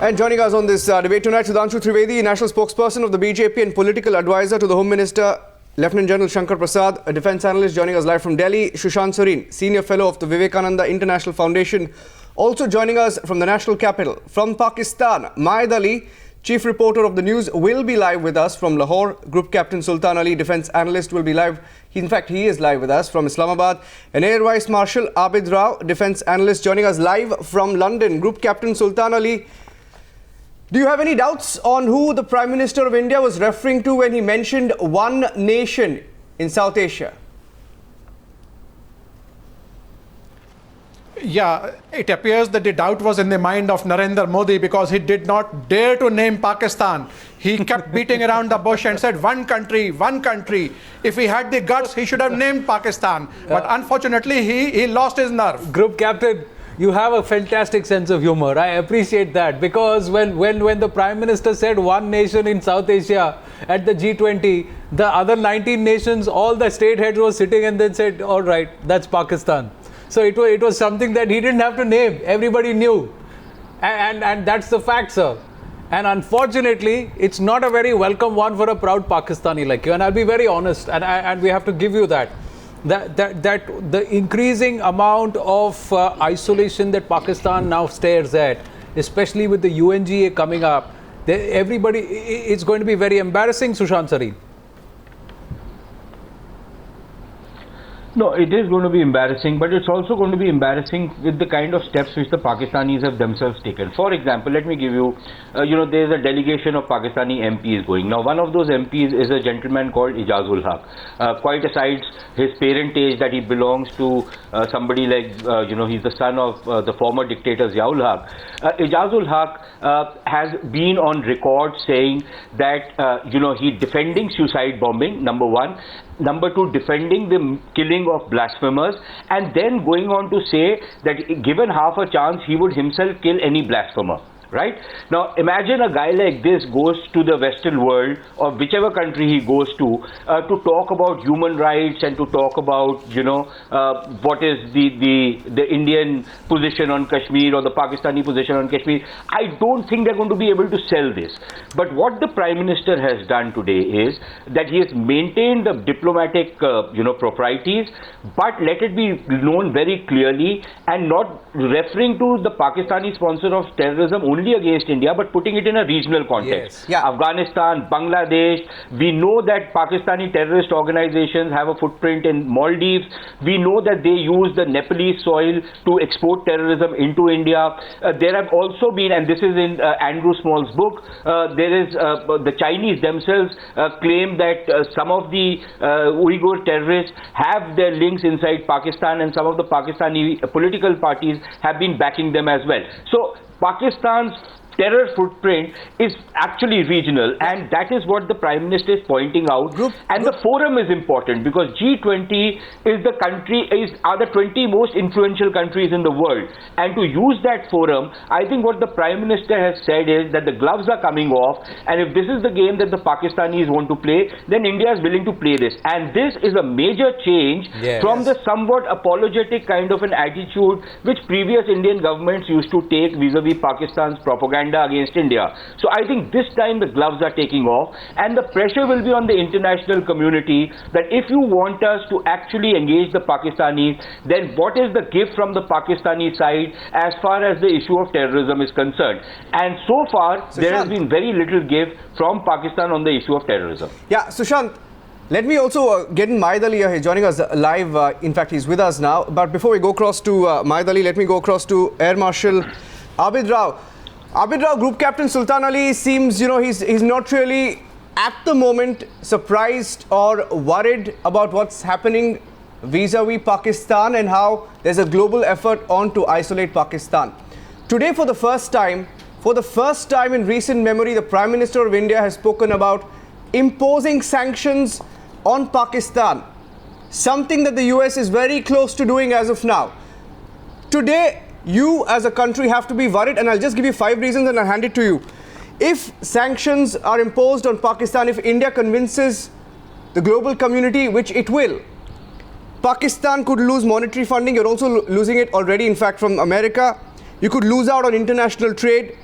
And joining us on this debate tonight, Sudhanshu Trivedi, National Spokesperson of the BJP and Political Advisor to the Home Minister, Lieutenant General Shankar Prasad, a Defence Analyst joining us live from Delhi, Sushant Sareen, Senior Fellow of the Vivekananda International Foundation. Also joining us from the National Capital, from Pakistan, Mahid, Chief Reporter of the News, will be live with us from Lahore. Group Captain Sultan Ali, Defence Analyst, will be live. In fact, he is live with us from Islamabad. And Air Vice Marshal Abid Rao, Defence Analyst, joining us live from London. Group Captain Sultan Ali, do you have any doubts on who the Prime Minister of India was referring to when he mentioned one nation in South Asia? Yeah, it appears that the doubt was in the mind of Narendra Modi because he did not dare to name Pakistan. He kept beating around the bush and said, one country, one country. If he had the guts, he should have named Pakistan. But unfortunately, he lost his nerve. Group Captain, you have a fantastic sense of humor. I appreciate that, because when the Prime Minister said one nation in South Asia at the G20, the other 19 nations, all the state heads were sitting and then said, all right, that's Pakistan. So it was something that he didn't have to name. Everybody knew. And that's the fact, sir. And unfortunately, it's not a very welcome one for a proud Pakistani like you. And I'll be very honest, and we have to give you that the increasing amount of isolation that Pakistan now stares at, especially with the UNGA coming up, everybody, it's going to be very embarrassing, Sushant Sareen. No, it is going to be embarrassing, but it's also going to be embarrassing with the kind of steps which the Pakistanis have themselves taken. For example, let me give you, there's a delegation of Pakistani MPs going. Now, one of those MPs is a gentleman called Ijazul Haq. Quite aside his parentage that he belongs to somebody like, he's the son of the former dictator Ziaul Haq. Ijazul Haq has been on record saying that, he defending suicide bombing, number one. Number two, defending the killing of blasphemers, and then going on to say that given half a chance, he would himself kill any blasphemer. Right? Now, imagine a guy like this goes to the Western world, or whichever country he goes to talk about human rights and to talk about, what is the Indian position on Kashmir or the Pakistani position on Kashmir. I don't think they're going to be able to sell this. But what the Prime Minister has done today is that he has maintained the diplomatic, proprieties, but let it be known very clearly and not referring to the Pakistani sponsor of terrorism only against India, but putting it in a regional context. Yes. Yeah. Afghanistan, Bangladesh. We know that Pakistani terrorist organizations have a footprint in Maldives. We know that they use the Nepalese soil to export terrorism into India. There have also been, and this is in Andrew Small's book, there is the Chinese themselves claim that some of the Uyghur terrorists have their links inside Pakistan, and some of the Pakistani political parties have been backing them as well. So Pakistan's terror footprint is actually regional, and that is what the Prime Minister is pointing out. The forum is important because G20 are the 20 most influential countries in the world, and to use that forum, I think what the Prime Minister has said is that the gloves are coming off, and if this is the game that the Pakistanis want to play, then India is willing to play this. And this is a major change from the somewhat apologetic kind of an attitude which previous Indian governments used to take vis-a-vis Pakistan's propaganda against India. So I think this time the gloves are taking off, and the pressure will be on the international community that if you want us to actually engage the Pakistanis, then what is the gift from the Pakistani side as far as the issue of terrorism is concerned? And so far, there has been very little gift from Pakistan on the issue of terrorism. Yeah, Sushant, let me also get in Mahid Ali here, joining us live. In fact, he's with us now. But before we go across to Mahid Ali, let me go across to Air Marshal Abid Rao. Abid Rao, Group Captain Sultan Ali seems, he's not really at the moment surprised or worried about what's happening vis-a-vis Pakistan and how there's a global effort on to isolate Pakistan. Today, for the first time in recent memory, the Prime Minister of India has spoken about imposing sanctions on Pakistan, something that the US is very close to doing as of now. Today, you as a country have to be worried, and I'll just give you 5 reasons and I'll hand it to you. If sanctions are imposed on Pakistan, if India convinces the global community, which it will, Pakistan could lose monetary funding. You're also losing it already, in fact, from America. You could lose out on international trade.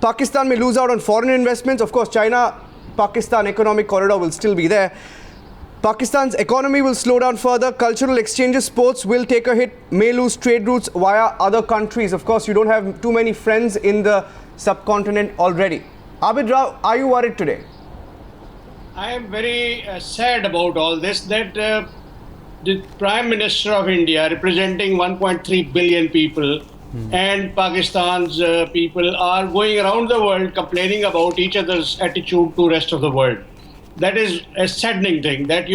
Pakistan may lose out on foreign investments. Of course, China-Pakistan economic corridor will still be there. Pakistan's economy will slow down further. Cultural exchanges, sports will take a hit. May lose trade routes via other countries. Of course, you don't have too many friends in the subcontinent already. Abid Rao, are you worried today? I am very sad about all this, that the Prime Minister of India, representing 1.3 billion people, and Pakistan's people are going around the world complaining about each other's attitude to rest of the world. That is a saddening thing, that,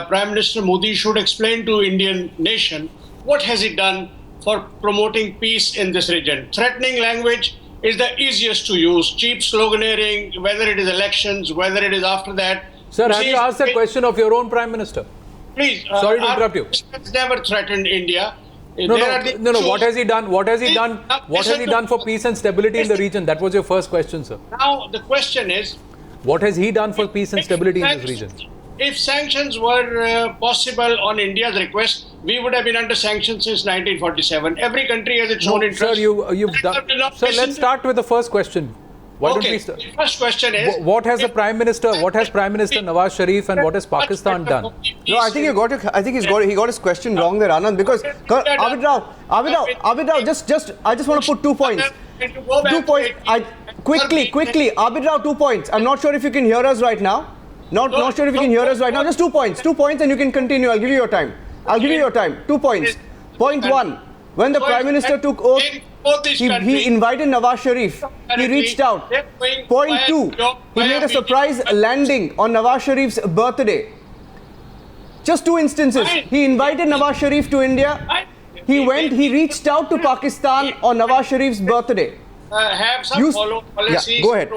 Prime Minister Modi should explain to Indian nation what has he done for promoting peace in this region. Threatening language is the easiest to use. Cheap sloganeering, whether it is elections, whether it is after that. Sir, have you asked that question of your own Prime Minister? Please, sorry to interrupt you. Has never threatened India. No. What has he done? What has he done? What has he done for peace and stability in the region? That was your first question, sir. Now the question is, what has he done for peace and stability in this region? If sanctions were possible on India's request, we would have been under sanctions since 1947. Every country has its own interest. Sir, you've done. Sir, let's start with the first question. Why don't we start? The first question is, what has Prime Minister Nawaz Sharif and what has Pakistan done? No, I think he got his question wrong there, Anand. Because Abid Rao, just I just want to put 2 points. 2 points. Quickly, Abid Rao, 2 points. I'm not sure if you can hear us right now. Not sure if you can hear us right now. Just 2 points. 2 points, and you can continue. I'll give you your time. 2 points. Point 1. When the Prime Minister took oath, he invited Nawaz Sharif. He reached out. Point 2. He made a surprise landing on Nawaz Sharif's birthday. Just 2 instances. He invited Nawaz Sharif to India. He reached out to Pakistan on Nawaz Sharif's birthday. Have some follow policies. Yeah, go ahead.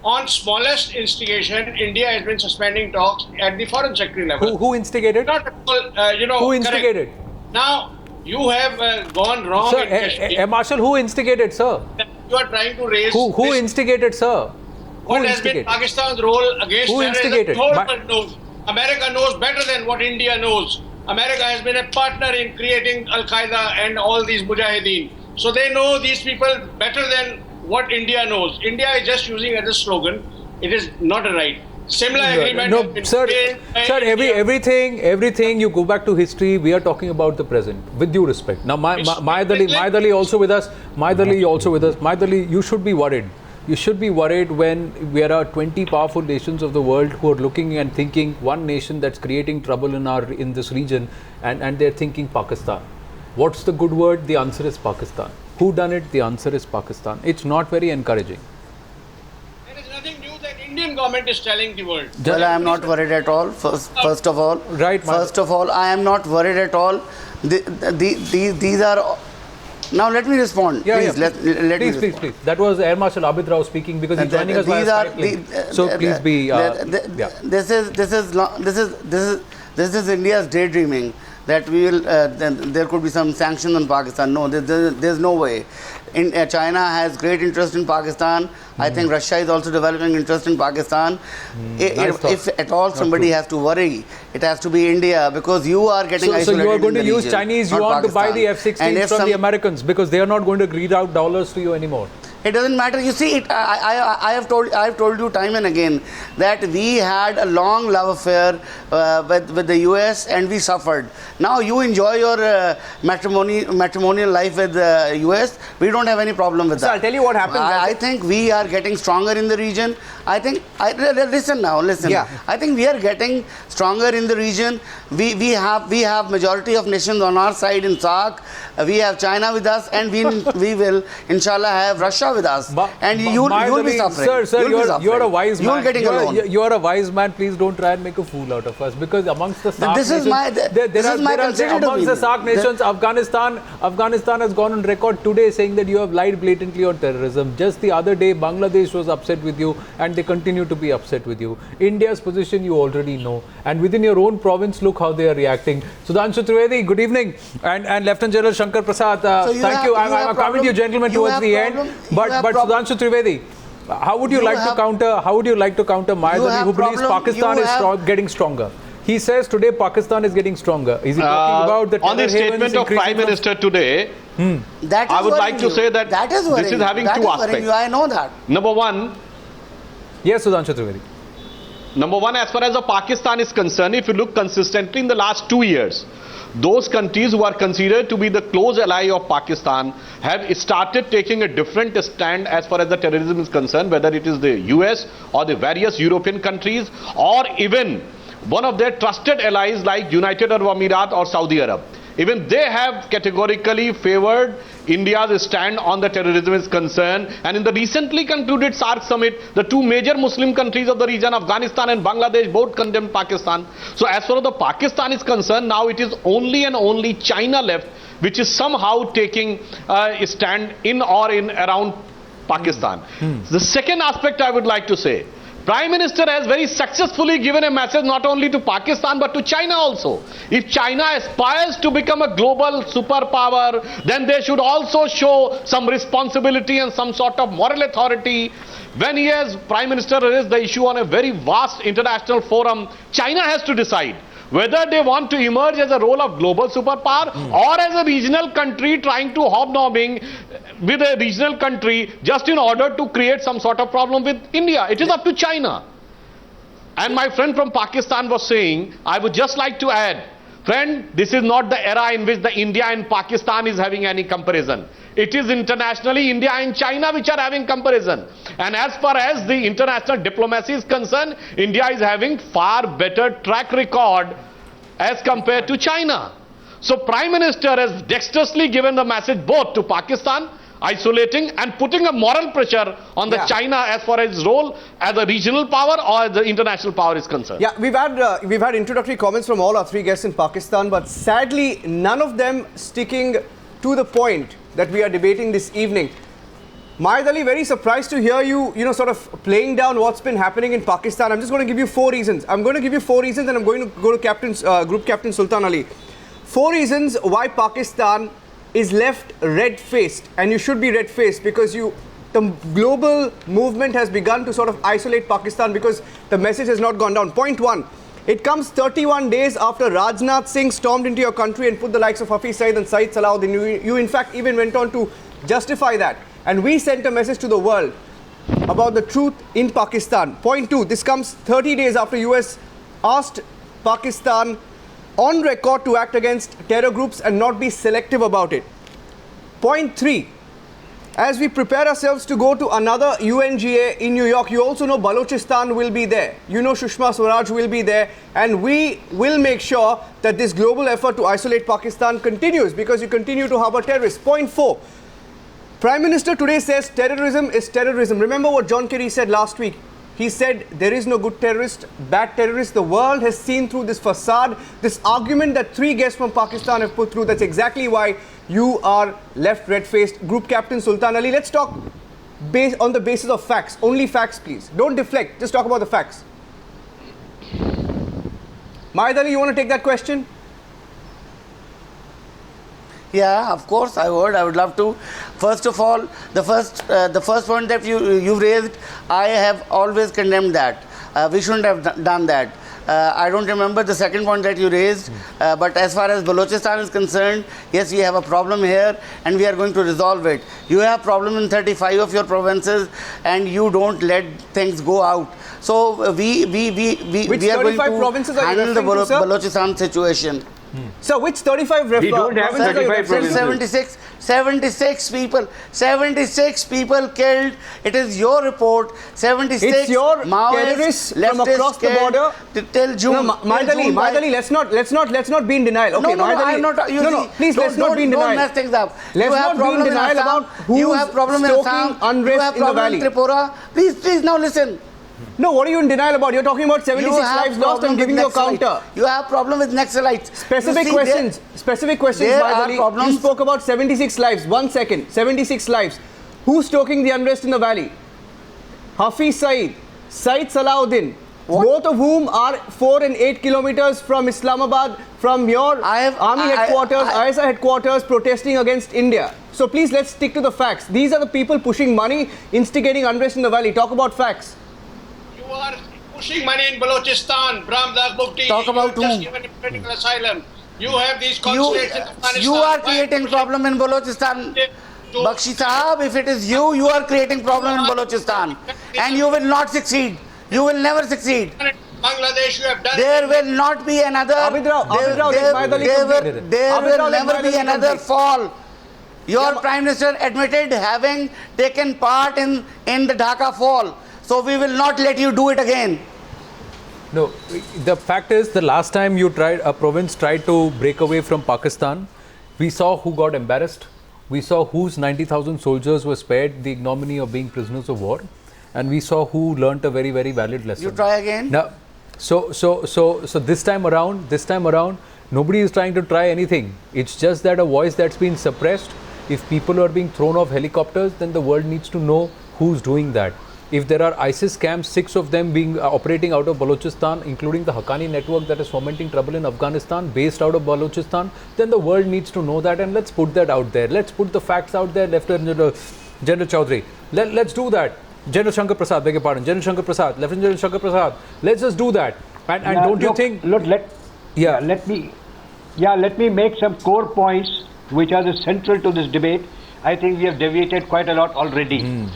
On smallest instigation, India has been suspending talks at the foreign secretary level. Who instigated? Not at all, Who instigated? Correct. Now, you have gone wrong Sir, in Kashmir. Marshal, who instigated, sir? You are trying to raise... Who instigated, sir? What has been Pakistan's role against Who terrorism? instigated? The whole world knows. America knows better than what India knows. America has been a partner in creating Al-Qaeda and all these mujahideen. So they know these people better than what India knows. India is just using as a slogan. It is not a right. Similar agreement. No, sir. Everything. You go back to history. We are talking about the present. With due respect. Now, Mahid also with us. Mahid, you should be worried. You should be worried when there are 20 powerful nations of the world who are looking and thinking one nation that's creating trouble in this region, and they're thinking Pakistan. What's the good word? The answer is Pakistan. Who done it? The answer is Pakistan. It's not very encouraging. There is nothing new that Indian government is telling the world. Well, I am not worried at all. First of all, I am not worried at all. These are. Now let me respond. Please. Please. That was Air Marshal Abid Rao speaking because he's joining us via Skype. So please be. This is India's daydreaming that we will. There could be some sanctions on Pakistan. No, there's no way. China has great interest in Pakistan. I think Russia is also developing interest in Pakistan. If at all somebody has to worry, it has to be India, because you are getting isolated. So you are going to use region, Chinese yuan to buy the F-16s from the Americans because they are not going to read out dollars to you anymore. It doesn't matter. You see, I have told you time and again that we had a long love affair with the US and we suffered. Now you enjoy your matrimonial life with the US. We don't have any problem with that. So I'll tell you what happens. I think we are getting stronger in the region. Listen. Yeah. I think we are getting stronger in the region. We have majority of nations on our side in SAARC. We have China with us, and we will inshallah have Russia with us. And you'll be suffering. Sir, you're a wise man. You're getting alone. You're a wise man. Please don't try and make a fool out of us, because amongst the SAARC nations, Afghanistan has gone on record today saying that you have lied blatantly on terrorism. Just the other day, Bangladesh was upset with you, and they continue to be upset with you. India's position you already know, and within your own province, look how they are reacting. Sudhanshu Trivedi, good evening, and Lieutenant General Shankar Prasad, thank you. I'm coming to you, gentlemen, towards the end. But Sudhanshu Trivedi, how would you like to counter Mahid, who believes Pakistan is getting stronger? He says today Pakistan is getting stronger. Is he talking about the on the statement of Prime Minister today? That is I would like worrying to you. say that That is this is having That two is worrying aspects. you. I know that. Number one, Yes, Sudhanshu Trivedi. as far as Pakistan is concerned, if you look consistently in the last 2 years, those countries who are considered to be the close ally of Pakistan have started taking a different stand as far as the terrorism is concerned, whether it is the US or the various European countries, or even one of their trusted allies like United Arab Emirates or Saudi Arab. Even they have categorically favored India's stand on the terrorism is concerned. And in the recently concluded SAARC summit, the two major Muslim countries of the region, Afghanistan and Bangladesh, both condemned Pakistan. So as far as the Pakistan is concerned, now it is only and only China left, which is somehow taking a stand in or in around Pakistan. The second aspect I would like to say, Prime Minister has very successfully given a message not only to Pakistan but to China also. If China aspires to become a global superpower, then they should also show some responsibility and some sort of moral authority. When he has, Prime Minister, raised the issue on a very vast international forum, China has to decide whether they want to emerge as a role of global superpower or as a regional country trying to hobnobbing with a regional country just in order to create some sort of problem with India. It is up to China. And my friend from Pakistan was saying, I would just like to add, friend, this is not the era in which the India and Pakistan is having any comparison. It is internationally India and China which are having comparison. And as far as the international diplomacy is concerned, India is having far better track record as compared to China. So Prime Minister has dexterously given the message both to Pakistan, isolating and putting a moral pressure on the China as far as its role as a regional power or as the international power is concerned. Yeah, we've had introductory comments from all our three guests in Pakistan, but sadly none of them sticking to the point that we are debating this evening. Mahid Ali, very surprised to hear you, sort of playing down what's been happening in Pakistan. I'm just going to give you 4 reasons. I'm going to give you 4 reasons and I'm going to go to Group Captain Sultan Ali. 4 reasons why Pakistan is left red-faced, and you should be red-faced because the global movement has begun to sort of isolate Pakistan because the message has not gone down. Point 1, it comes 31 days after Rajnath Singh stormed into your country and put the likes of Hafiz Saeed and Saeed Salahuddin. You in fact even went on to justify that. And we sent a message to the world about the truth in Pakistan. Point 2, this comes 30 days after US asked Pakistan on record to act against terror groups and not be selective about it. Point 3, as we prepare ourselves to go to another UNGA in New York, you also know Balochistan will be there. You know Sushma Swaraj will be there. And we will make sure that this global effort to isolate Pakistan continues because you continue to harbor terrorists. Point 4, Prime Minister today says terrorism is terrorism. Remember what John Kerry said last week? He said there is no good terrorist, bad terrorist. The world has seen through this facade, this argument that 3 guests from Pakistan have put through. That's exactly why you are left red-faced. Group Captain Sultan Ali, let's talk on the basis of facts. Only facts, please. Don't deflect. Just talk about the facts. Mahid Ali, you want to take that question? Yeah, of course, I would. I would love to. First of all, the first point that you raised, I have always condemned that. We shouldn't have done that. I don't remember the second point that you raised, but as far as Balochistan is concerned, yes, we have a problem here, and we are going to resolve it. You have problem in 35 of your provinces, and you don't let things go out. So we are going to handle the Balochistan situation. So which 35 We don't have 35 provinces. 76 people killed. It is your report. 76 it's your Maoists, terrorists from across the border till June. No, Mahid Ali, let's not be in denial. Okay, No, I'm not. Please, let's not be in denial. Don't mess things up. Let's not be in denial about who's stoking unrest in the valley. Tripura. Please, now listen. No, what are you in denial about? You're talking about 76 lives lost. I'm giving you a counter. You have problem with Naxalites. Specific questions, Mahid Ali. You spoke about 76 lives. 1 second. 76 lives. Who's stoking the unrest in the valley? Hafiz Saeed, Saeed Salahuddin, both of whom are 4 and 8 kilometers from Islamabad, from your army headquarters, ISI headquarters, protesting against India. So please, let's stick to the facts. These are the people pushing money, instigating unrest in the valley. Talk about facts. You are pushing money in Balochistan, Brahmdag Bukti. Talk about just whom? given political asylum. You have these consulates in Afghanistan. You are creating problem in Balochistan. Bakshi Sahab, if it is you, you are creating problem in Balochistan. And you will not succeed. You will never succeed. Bangladesh, you have done There will not be another. There will never be another fall. Your Prime Minister admitted having taken part in the Dhaka fall. So we will not let you do it again. No, the fact is, the last time a province tried to break away from Pakistan, we saw who got embarrassed. We saw whose 90,000 soldiers were spared the ignominy of being prisoners of war, and we saw who learnt a very, very valid lesson. You try again. Now, so this time around, nobody is trying to try anything. It's just that a voice that's been suppressed. If people are being thrown off helicopters, then the world needs to know who's doing that. If there are ISIS camps, 6 of them being operating out of Balochistan, including the Haqqani network that is fomenting trouble in Afghanistan, based out of Balochistan, then the world needs to know that, and let's put that out there. Let's put the facts out there, Lieutenant General Chaudhary. Let's do that. General Shankar Prasad, beg your pardon. General Shankar Prasad, Lieutenant General Shankar Prasad. Let's just do that. And don't you think? Let me make some core points which are central to this debate. I think we have deviated quite a lot already.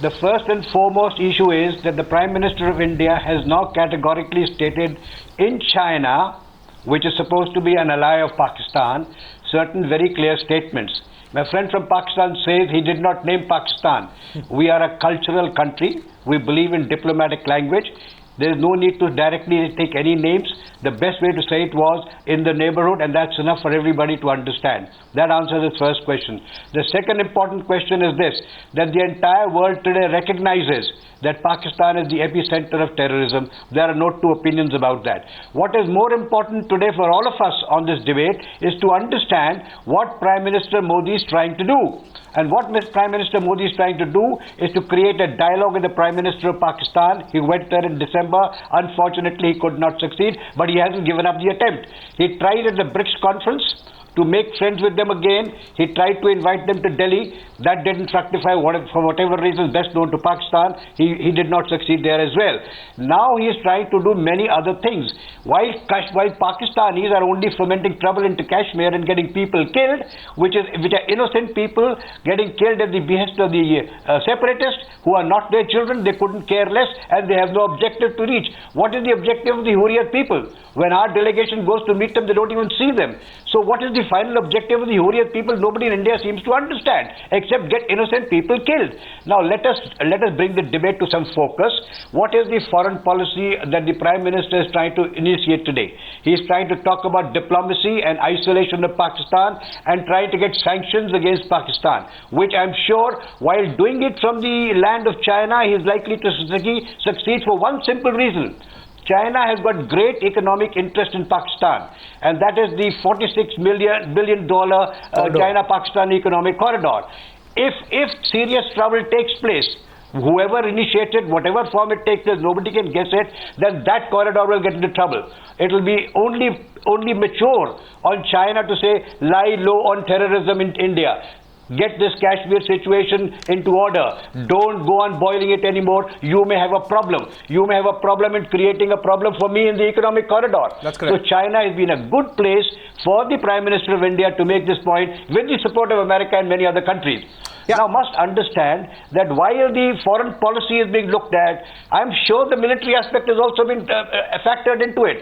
The first and foremost issue is that the Prime Minister of India has now categorically stated in China, which is supposed to be an ally of Pakistan, certain very clear statements. My friend from Pakistan says he did not name Pakistan. We are a cultural country. We believe in diplomatic language. There is no need to directly take any names. The best way to say it was in the neighborhood, and that's enough for everybody to understand. That answers the first question. The second important question is this, that the entire world today recognizes that Pakistan is the epicenter of terrorism. There are no two opinions about that. What is more important today for all of us on this debate is to understand what Prime Minister Modi is trying to do. And what Prime Minister Modi is trying to do is to create a dialogue with the Prime Minister of Pakistan. He went there in December. Unfortunately, he could not succeed, but he hasn't given up the attempt. He tried at the BRICS conference to make friends with them again. He tried to invite them to Delhi. That didn't fructify for whatever reasons best known to Pakistan. He did not succeed there as well. Now he is trying to do many other things. While Pakistanis are only fomenting trouble into Kashmir and getting people killed, which are innocent people getting killed at the behest of the separatists who are not their children, they couldn't care less, and they have no objective to reach. What is the objective of the Hurriyat people? When our delegation goes to meet them, they don't even see them. So what is the final objective of the Hurriyat people? Nobody in India seems to understand, except get innocent people killed. Now let us bring the debate to some focus. What is the foreign policy that the Prime Minister is trying to initiate today? He is trying to talk about diplomacy and isolation of Pakistan and trying to get sanctions against Pakistan, which I'm sure, while doing it from the land of China, he is likely to succeed for one simple reason. China has got great economic interest in Pakistan, and that is the $46 billion China-Pakistan economic corridor. If serious trouble takes place, whoever initiated, whatever form it takes place, nobody can guess it, then that corridor will get into trouble. It will be only mature on China to say, lie low on terrorism in India. Get this Kashmir situation into order. Don't go on boiling it anymore. You may have a problem. You may have a problem in creating a problem for me in the economic corridor. That's correct. So China has been a good place for the Prime Minister of India to make this point with the support of America and many other countries. Yeah. Now must understand that while the foreign policy is being looked at, I'm sure the military aspect has also been factored into it.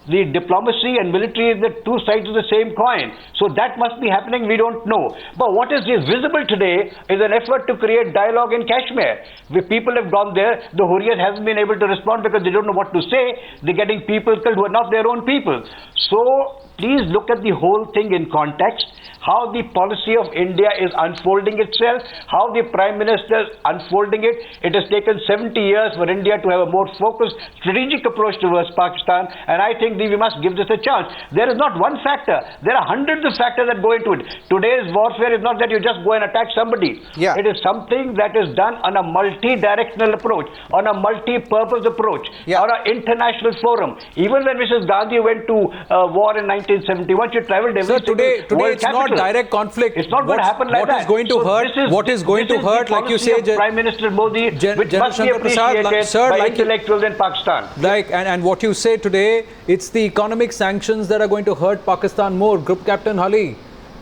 The diplomacy and military is the two sides of the same coin. So that must be happening, we don't know. But what is visible today is an effort to create dialogue in Kashmir. The people have gone there, the Hurriyat hasn't been able to respond because they don't know what to say. They're getting people killed who are not their own people. So please look at the whole thing in context, how the policy of India is unfolding itself, how the Prime Minister is unfolding it. It has taken 70 years for India to have a more focused, strategic approach towards Pakistan, and I think we must give this a chance. There is not one factor. There are hundreds of factors that go into it. Today's warfare is not that you just go and attack somebody. Yeah. It is something that is done on a multi-directional approach, on a multi-purpose approach, on an international forum. Even when Mrs. Gandhi went to war in 1971. She traveled every Sir, today world it's not capital. direct conflict. It's not going to happen like what that. Is going to So hurt? this is- What is going this to is the hurt? Like you policy say, of Prime Minister Modi, which must be Shankar Prasad, appreciated sir, by like intellectuals in Pakistan. Like and what you say today, it's the economic sanctions that are going to hurt Pakistan more. Group Captain Ali,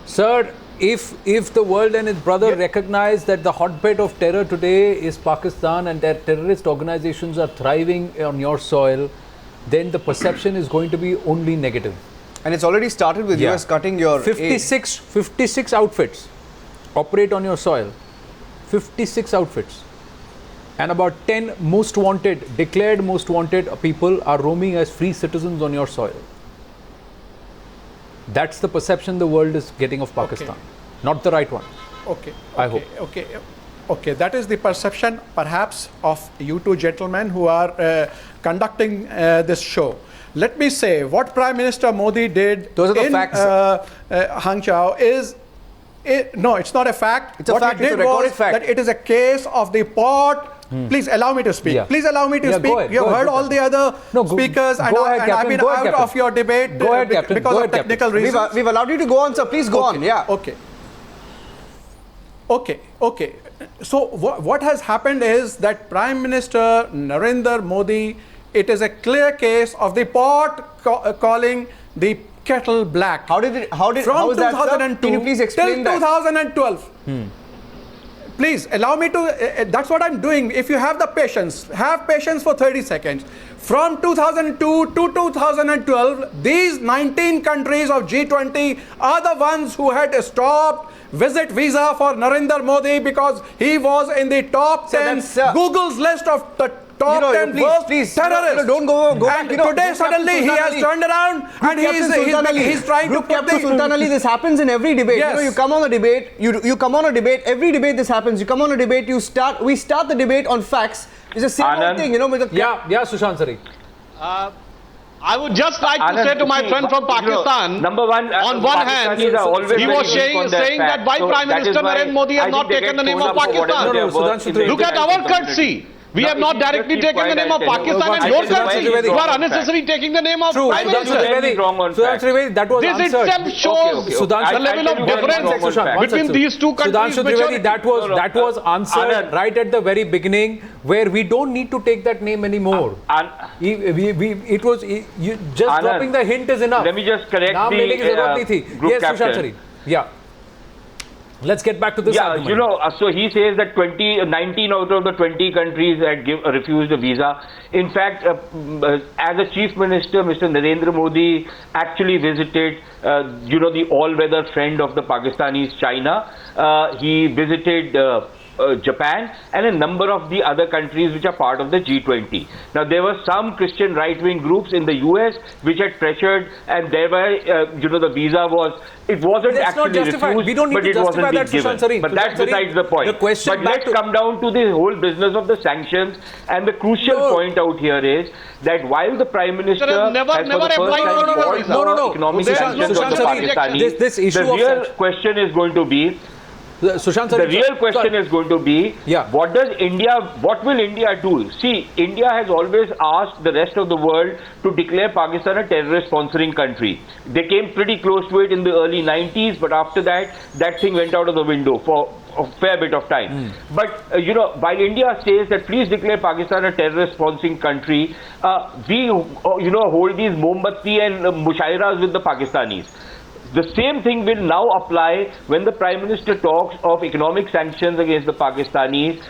sir, if the world and its brother recognize that the hotbed of terror today is Pakistan and that terrorist organizations are thriving on your soil, then the perception is going to be only negative. And it's already started with US cutting your 56 outfits operate on your soil. 56 outfits. And about 10 most wanted, declared most wanted people are roaming as free citizens on your soil. That's the perception the world is getting of Pakistan. Not the right one. Okay. I hope. Okay. That is the perception, perhaps, of you two gentlemen who are conducting this show. Let me say what Prime Minister Modi did Those are the in facts. Hangzhou is. No, it's not a fact. It's a what fact. he It's a did recorded was fact. that it is a case of the port. Please allow me to speak. Yeah. Please allow me to Yeah, speak. go ahead, You go have ahead, heard all the other speakers, go and ahead, I've Captain, been go ahead, out Captain. of your debate Go ahead, Captain, because go of ahead, Captain. technical reasons. We've allowed you to go on, sir. Please go on. Yeah. Okay. So what has happened is that Prime Minister Narendra Modi, it is a clear case of the pot calling the kettle black. How is that, sir? 2002 Can you please explain till that? 2012. Please allow me to, that's what I'm doing. If you have the patience, have patience for 30 seconds. From 2002 to 2012, these 19 countries of G20 are the ones who had stopped visit visa for Narendra Modi because he was in the top 10 Google's list of the top 10 worst terrorists. Don't go back. And today suddenly he has turned around and he's trying to put the... Sultan Ali, this happens in every debate. Yes. You come on a debate, you come on a debate, every debate this happens. You come on a debate, we start the debate on facts. It's the same old thing, Sushant Sari. I would just like to say to my friend from Pakistan, number one, on one hand, he was saying that why Prime Minister Narendra Modi has not taken the name of Pakistan. Look at our courtesy. We have not directly taken the name of Pakistan, and your country, you are unnecessarily taking the name of Prime Minister. Trivedi, that was This answered. itself shows the level of difference between these two countries. Sudhanshu Trivedi, that was answered right at the very beginning, where we don't need to take that name anymore. It was just dropping the hint is enough. Let me just correct the group captain. Yeah. Let's get back to this argument. So he says that 19 out of the 20 countries had refused a visa. In fact, as a chief minister, Mr. Narendra Modi actually visited, the all-weather friend of the Pakistanis, China. He visited Japan and a number of the other countries which are part of the G20. Now, there were some Christian right-wing groups in the US which had pressured, and thereby, the visa wasn't actually refused, we don't need but to it wasn't that, being given. But that's besides the point. But let's come down to the whole business of the sanctions, and the crucial point out here is that while the Prime Minister has for the first time called economic sanctions on the Pakistanis, the real question is going to be the real question is going to be, what will India do? See, India has always asked the rest of the world to declare Pakistan a terrorist sponsoring country. They came pretty close to it in the early 90s, but after that thing went out of the window for a fair bit of time. But, while India says that please declare Pakistan a terrorist sponsoring country, we, hold these Mombatti and Mushairas with the Pakistanis. The same thing will now apply when the Prime Minister talks of economic sanctions against the Pakistanis.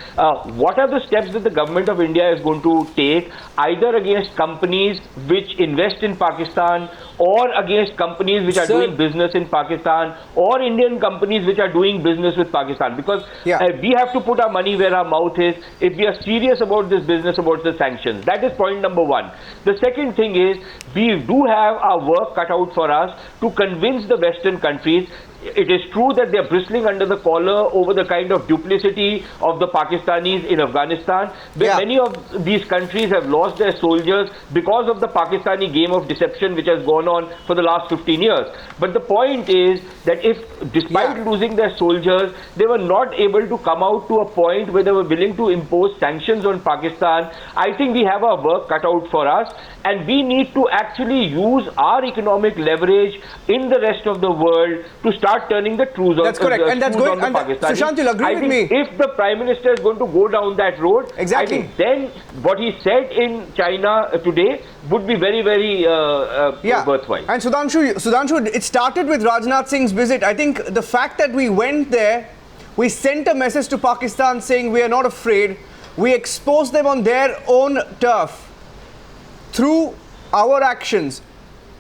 What are the steps that the government of India is going to take, either against companies which invest in Pakistan, or against companies which are doing business in Pakistan, or Indian companies which are doing business with Pakistan? Because we have to put our money where our mouth is if we are serious about this business, about the sanctions. That is point number one. The second thing is, we do have our work cut out for us to convince the Western countries. it is true that they are bristling under the collar over the kind of duplicity of the Pakistanis in Afghanistan, where many of these countries have lost their soldiers because of the Pakistani game of deception which has gone on for the last 15 years. But the point is that if, despite losing their soldiers, they were not able to come out to a point where they were willing to impose sanctions on Pakistan, I think we have our work cut out for us, and we need to actually use our economic leverage in the rest of the world to start turning the screws on. That's correct, and that's going. And Sushant, you'll agree with me. If the Prime Minister is going to go down that road, I think then what he said in China today would be very, very worthwhile. And Sudhanshu, it started with Rajnath Singh's visit. I think the fact that we went there, we sent a message to Pakistan saying we are not afraid. We exposed them on their own turf through our actions.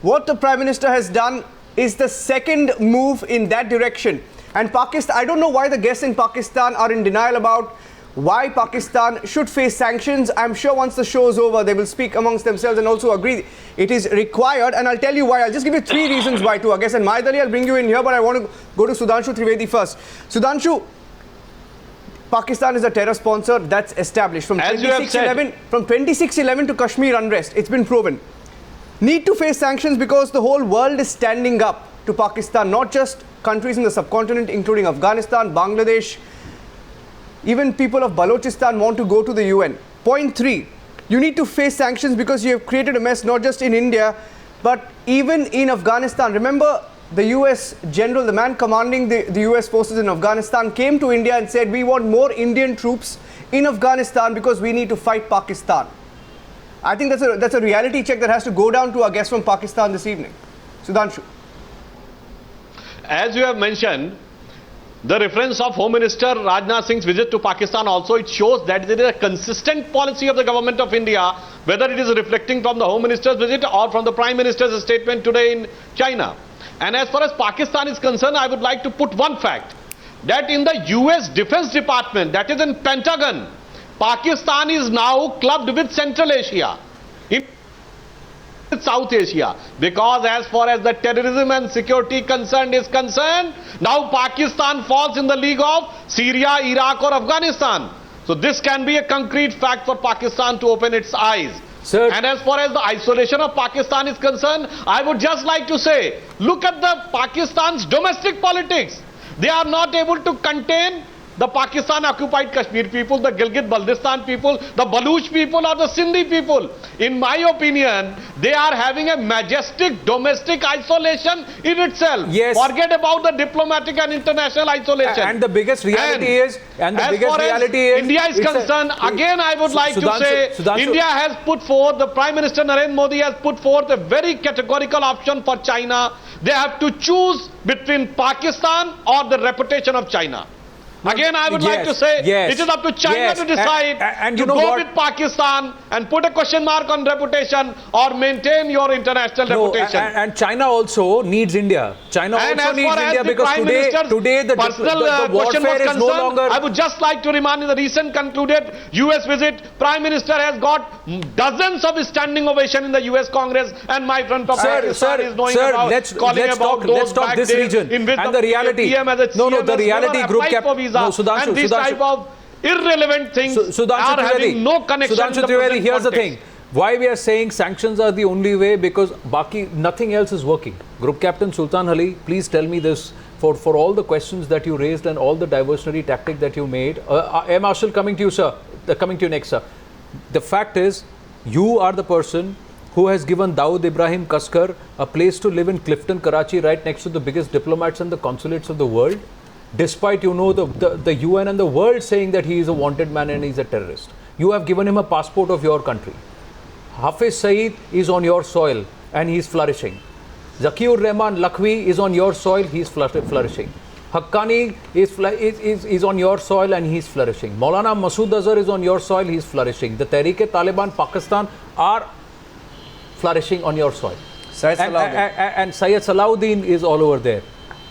What the Prime Minister has done is the second move in that direction. And Pakistan, I don't know why the guests in Pakistan are in denial about why Pakistan should face sanctions. I'm sure once the show is over, they will speak amongst themselves and also agree it is required. And I'll tell you why. I'll just give you 3 reasons why too, I guess. And Mahid Ali, I'll bring you in here, but I want to go to Sudhanshu Trivedi first. Sudhanshu, Pakistan is a terror sponsor, that's established. From 26/11 to Kashmir unrest, it's been proven. Need to face sanctions because the whole world is standing up to Pakistan, not just countries in the subcontinent, including Afghanistan, Bangladesh. Even people of Balochistan want to go to the UN. Point 3, you need to face sanctions because you have created a mess not just in India, but even in Afghanistan. Remember, the US general, the man commanding the US forces in Afghanistan, came to India and said, we want more Indian troops in Afghanistan because we need to fight Pakistan. I think that's a reality check that has to go down to our guests from Pakistan this evening. Sudhanshu. As you have mentioned, the reference of Home Minister Rajnath Singh's visit to Pakistan also, it shows that there is a consistent policy of the government of India, whether it is reflecting from the Home Minister's visit or from the Prime Minister's statement today in China. And as far as Pakistan is concerned, I would like to put one fact, that in the US Defense Department, that is in Pentagon, Pakistan is now clubbed with Central Asia, in South Asia, because as far as the terrorism and security concern is concerned, now Pakistan falls in the league of Syria, Iraq or Afghanistan. So this can be a concrete fact for Pakistan to open its eyes. Sir. And as far as the isolation of Pakistan is concerned, I would just like to say, look at the Pakistan's domestic politics. They are not able to contain the Pakistan-occupied Kashmir people, the Gilgit-Baltistan people, the Baluch people or the Sindhi people. In my opinion, they are having a majestic domestic isolation in itself. Yes. Forget about the diplomatic and international isolation. And the biggest reality is, India is concerned, again I would like to say, India has put forth, the Prime Minister Narendra Modi has put forth a very categorical option for China. They have to choose between Pakistan or the reputation of China. Again, I would like to say, it is up to China to decide to go with Pakistan and put a question mark on reputation or maintain your international reputation. And China also needs India. China also needs India because today the warfare is no longer... I would just like to remind, in the recent concluded US visit, Prime Minister has got dozens of standing ovation in the US Congress, and my friend from Pakistan is knowing about let's talk this region and the reality. The reality group kept... and these type of irrelevant things are having no connection to the present here's context. The thing. Why we are saying sanctions are the only way, because nothing else is working. Group Captain Sultan Ali, please tell me this, for all the questions that you raised and all the diversionary tactic that you made. Air Marshal, coming to you, sir. Coming to you next, sir. The fact is, you are the person who has given Dawood Ibrahim Kaskar a place to live in Clifton, Karachi, right next to the biggest diplomats and the consulates of the world. Despite, the UN and the world saying that he is a wanted man and he's a terrorist. You have given him a passport of your country. Hafiz Saeed is on your soil and he's flourishing. Zakiur Rahman Lakhvi is on your soil, he's flourishing. Haqqani is on your soil and he's flourishing. Maulana Masood Azhar is on your soil, he's flourishing. The Tehreek-e-Taliban Pakistan are flourishing on your soil. And Syed Salahuddin is all over there.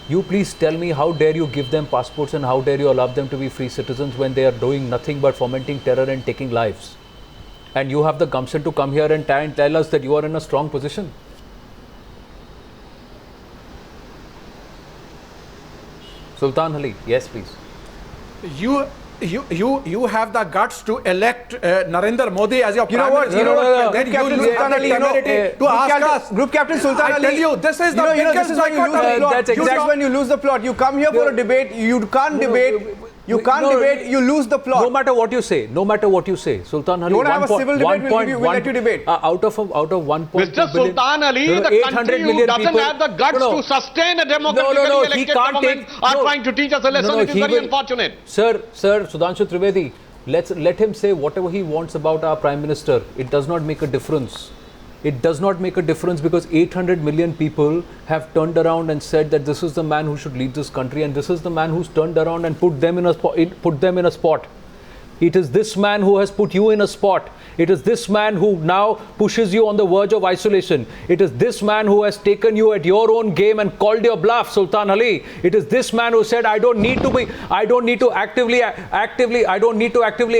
You please tell me, how dare you give them passports and how dare you allow them to be free citizens when they are doing nothing but fomenting terror and taking lives? And you have the gumption to come here and tell us that you are in a strong position. Sultan Ali, yes, please. You have the guts to elect Narendra Modi as your You know prime what? minister. You know what? Then Group you Captain lose Sultan the Ali, temerity to ask us. Group Captain Sultan I Ali. tell you, this is the this biggest is when you lose the dichotomy. plot. That's This is exactly- when you lose the plot. You come here for a debate. You can't debate. You can't No, debate. You lose the plot. No matter what you say, Sultan Ali. You wanna have a civil debate, we'll let you debate. Out of 1.2 Mr. billion, Sultan Ali, no, no, the 800 country who million doesn't people, have the guts to sustain a democratically he elected can't government are trying to teach us a lesson. It is very unfortunate. Sir, Sudhanshu Trivedi, let him say whatever he wants about our Prime Minister. It does not make a difference. It does not make a difference because 800 million people have turned around and said that this is the man who should lead this country, and this is the man who's turned around and put them in a spot. It is this man who has put you in a spot. It is this man who now pushes you on the verge of isolation. It is this man who has taken you at your own game and called your bluff, Sultan Ali. It is this man who said, I don't need to actively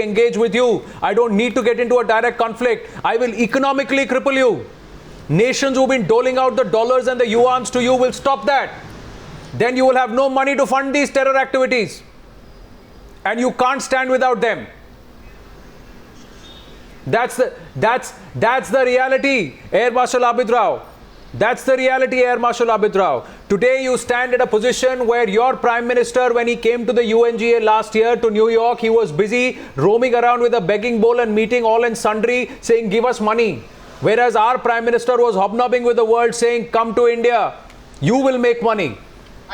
engage with you. I don't need to get into a direct conflict. I will economically cripple you. Nations who've been doling out the dollars and the yuans to you will stop that. Then you will have no money to fund these terror activities. And you can't stand without them. That's the reality, Air Marshal Abid Rao. That's the reality, Air Marshal Abid Rao. Today you stand at a position where your Prime Minister, when he came to the UNGA last year to New York, he was busy roaming around with a begging bowl and meeting all and sundry, saying, give us money. Whereas our Prime Minister was hobnobbing with the world, saying, come to India, you will make money.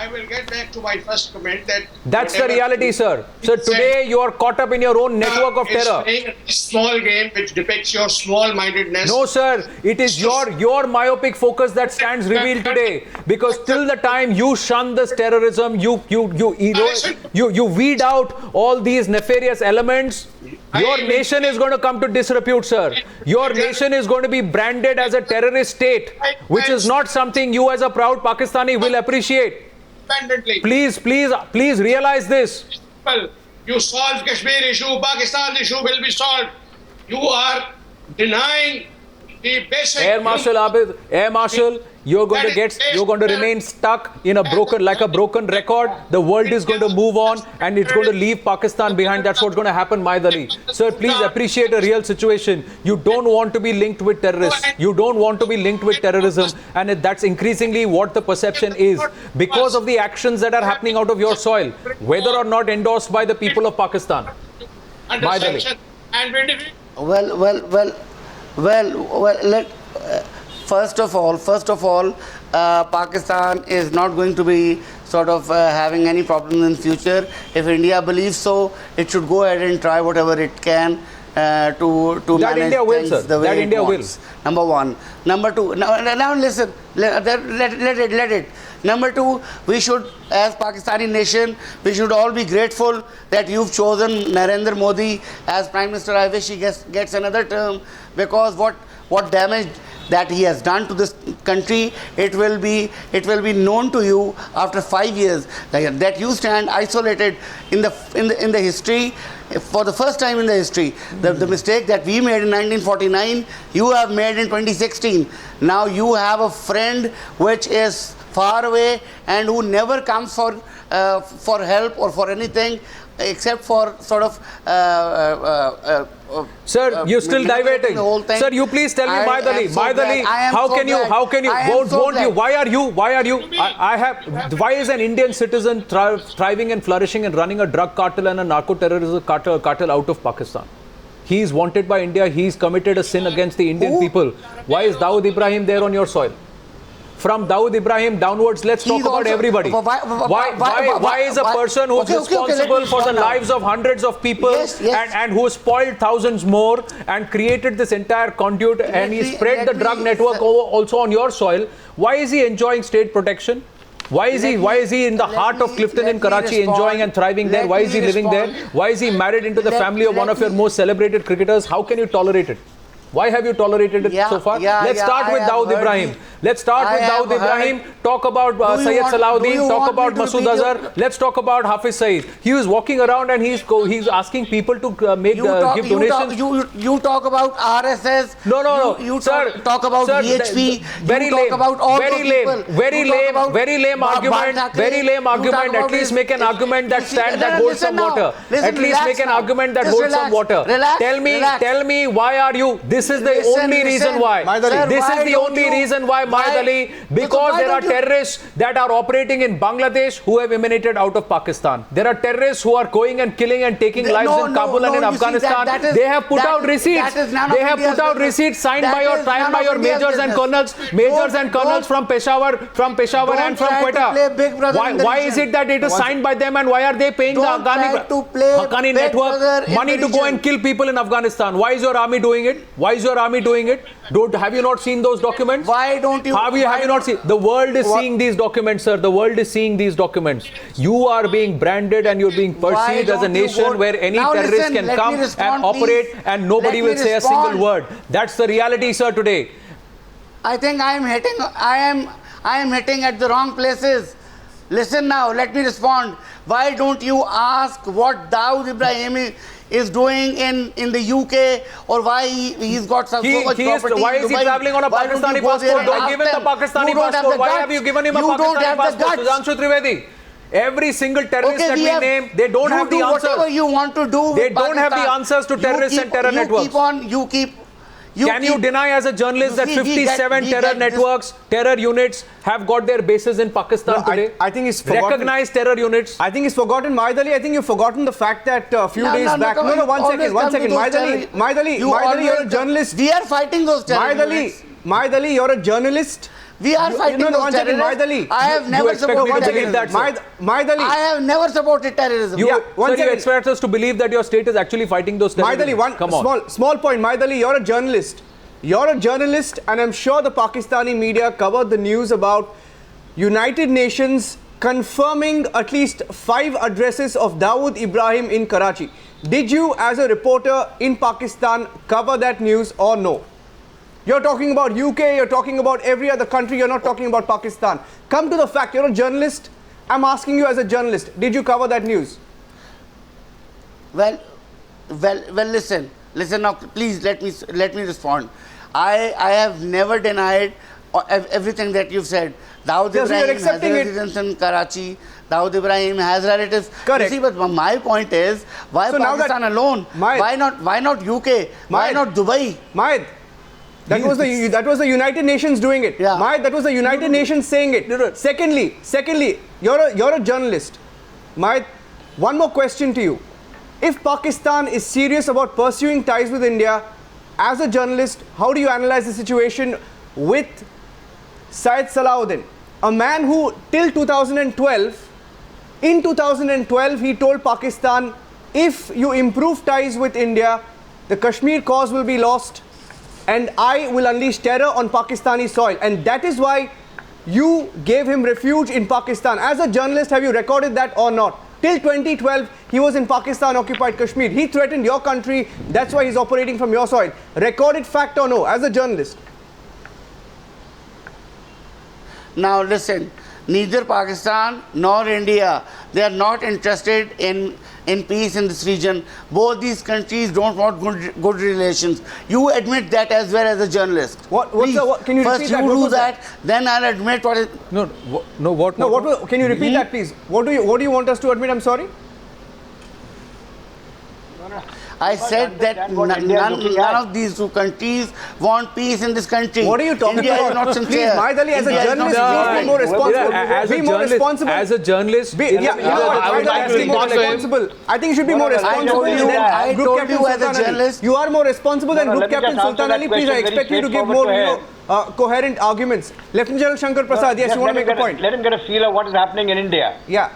I will get back to my first comment that... That's the reality, sir. So today you are caught up in your own network of terror. It's playing a small game which depicts your small-mindedness. No, sir. It is your myopic focus that stands revealed today. Because till the time you shun this terrorism, you weed out all these nefarious elements, your nation is going to come to disrepute, sir. Your nation is going to be branded as a terrorist state, which is not something you as a proud Pakistani will appreciate. Please realize this. Well, you solve Kashmir issue, Pakistan issue will be solved. You are denying the basic... Air Marshal, you're going to remain stuck in like a broken record. The world is going to move on and it's going to leave Pakistan behind. That's what's going to happen, Mahid Ali. Sir, please appreciate a real situation. You don't want to be linked with terrorists. You don't want to be linked with terrorism. And that's increasingly what the perception is. Because of the actions that are happening out of your soil, whether or not endorsed by the people of Pakistan. Mahid Ali. First of all, Pakistan is not going to be sort of having any problems in future. If India believes so, it should go ahead and try whatever it can to manage India will, things sir. the way That it India wants. Number one. Number two. Now listen. Let it. Number two, we should, as Pakistani nation, we should all be grateful that you've chosen Narendra Modi as Prime Minister. I wish he gets another term, because what damage that he has done to this country, it will be known to you after 5 years that you stand isolated in the history. For the first time in the history, the mistake that we made in 1949, you have made in 2016. Now you have a friend which is far away and who never comes for help or for anything except for sort of Sir, you're still diverting. Sir, you please tell me, Mahid Ali, how can you, why are you, why is an Indian citizen thriving and flourishing and running a drug cartel and a narco-terrorism cartel out of Pakistan? He is wanted by India, he's committed a sin against the Indian people. Why is Dawood Ibrahim there on your soil? From Dawood Ibrahim downwards, let's talk about everybody. Why is a person who's responsible for the lives of hundreds of people and who spoiled thousands more and created this entire conduit and he spread the drug network also on your soil, why is he enjoying state protection? Why is he in the heart of Clifton in Karachi enjoying and thriving there? Why is he living there? Why is he married into the family of one of your most celebrated cricketers? How can you tolerate it? Why have you tolerated it so far? Let's start with Dawood Ibrahim. Let's start with Dawood Ibrahim. Talk about Syed Salahuddin. Talk about Masood Azhar. Let's talk about Hafiz Saeed. He was walking around and he's asking people to give donations. You talk about RSS. No. You talk about VHP. Very lame. About all very lame. Very lame argument. Very lame argument. At least make an argument that holds some water. At least make an argument that holds some water. Tell me why are you? This is the only reason why. This is the only reason why, Mahid Ali, because there are terrorists that are operating in Bangladesh who have emanated out of Pakistan. There are terrorists who are going and killing and taking lives in Kabul and in Afghanistan. They have put out receipts. They have put out receipts signed by your majors and colonels from Peshawar and from Quetta. Why is it that it is signed by them, and why are they paying the Haqqani network money to go and kill people in Afghanistan? Why is your army doing it? Have you not seen those documents? Why don't you? Have you not seen? The world is seeing these documents, sir. The world is seeing these documents. You are being branded and you're being perceived as a nation where any terrorist can come and operate and nobody will say a single word. That's the reality, sir, today. I think I am hitting at the wrong places. Listen now, let me respond. Why don't you ask what Dawood Ibrahim is doing in the UK, or why he's got so much property? Why is he traveling on a Pakistani passport? Don't give him the Pakistani passport. Why have you given him a Pakistani passport? Sudhanshu Trivedi. Every single terrorist that we name, they don't have the answers. Whatever you want to do. They don't have the answers to terrorists and terror networks. Can you deny as a journalist that 57 terror networks, terror units have got their bases in Pakistan today? I think it's forgotten. Recognized terror units. I think it's forgotten, Mahid Ali. I think you've forgotten the fact that a few days back. One second. Mahid Ali, you're a journalist. We are fighting those terrorists. Mahid Ali, you're a journalist. We are fighting those terrorists. Mahid Ali. I have never supported terrorism. Mahid Ali. I have never supported terrorism. You expect us to believe that your state is actually fighting those terrorists? Mahid Ali, small point. Mahid Ali, you're a journalist. You're a journalist, and I'm sure the Pakistani media covered the news about United Nations confirming at least 5 addresses of Dawood Ibrahim in Karachi. Did you, as a reporter in Pakistan, cover that news or no? You're talking about UK, you're talking about every other country, you're not talking about Pakistan. Come to the fact, you're a journalist. I'm asking you as a journalist, did you cover that news? Well, listen now, please let me respond. I have never denied everything that you've said. Dawood Ibrahim has a residence in Karachi. Dawood Ibrahim has relatives. Correct. You see, but my point is, why Pakistan alone? Why not UK? Why not Dubai? Mahid, that was the United Nations doing it. Yeah. Mahid, that was the United Nations saying it. Secondly, you're a journalist. Mahid, one more question to you. If Pakistan is serious about pursuing ties with India, as a journalist, how do you analyze the situation with Syed Salahuddin, a man who till 2012, he told Pakistan, if you improve ties with India, the Kashmir cause will be lost and I will unleash terror on Pakistani soil. And that is why you gave him refuge in Pakistan. As a journalist, have you recorded that or not? Till 2012, he was in Pakistan-occupied Kashmir. He threatened your country. That's why he's operating from your soil. Recorded fact or no, as a journalist? Now listen, neither Pakistan nor India, they are not interested in peace in this region. Both these countries don't want good relations. You admit that as well as a journalist. Can you first repeat that? You do that, then I'll admit what is... Can you repeat that, please? What do you want us to admit? I'm sorry? I said that none of these two countries want peace in this country. What are you talking India about? Is not sincere. Please, Mahid Ali, as a journalist, please be more responsible. Be more responsible. As a journalist, I would like to be more responsible. I think you should be more responsible than Group Captain Sultan Ali. You are more responsible than Group Captain Sultan Ali. Please, I expect you to give more coherent arguments. Lieutenant General Shankar Prasad, yes, you want to make a point. Let him get a feel of what is happening in India. Yeah.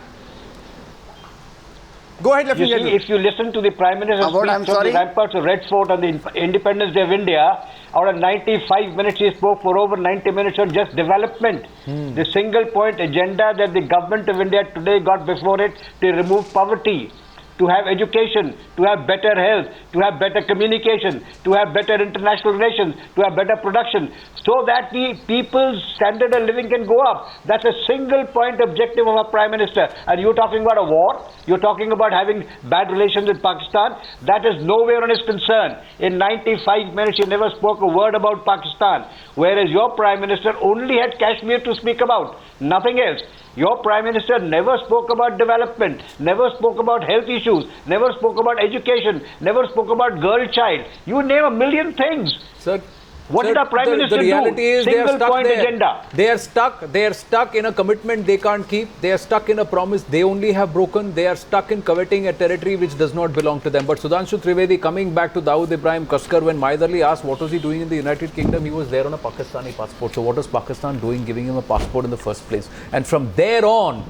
Go ahead, Lieutenant General. If you listen to the Prime Minister's speech on the ramparts of Red Fort on the Independence Day of India, out of 95 minutes he spoke for over 90 minutes on just development. The single point agenda that the government of India today got before it to remove poverty. to have education, to have better health, to have better communication, to have better international relations, to have better production, so that the people's standard of living can go up. That's a single point objective of a Prime Minister. And you're talking about a war, you're talking about having bad relations with Pakistan. That is nowhere on his concern. In 95 minutes, he never spoke a word about Pakistan, whereas your Prime Minister only had Kashmir to speak about, nothing else. Your Prime Minister never spoke about development, never spoke about health issues, never spoke about education, never spoke about girl child. You name a million things. Sir, what did our Prime Minister the reality do? Is Single they are stuck point there. agenda. They are stuck in a commitment they can't keep. They are stuck in a promise they only have broken. They are stuck in coveting a territory which does not belong to them. But Sudhanshu Trivedi, coming back to Dawood Ibrahim Kashkar, when Mahid Ali asked what was he doing in the United Kingdom, he was there on a Pakistani passport. So what was Pakistan doing giving him a passport in the first place? And from there on,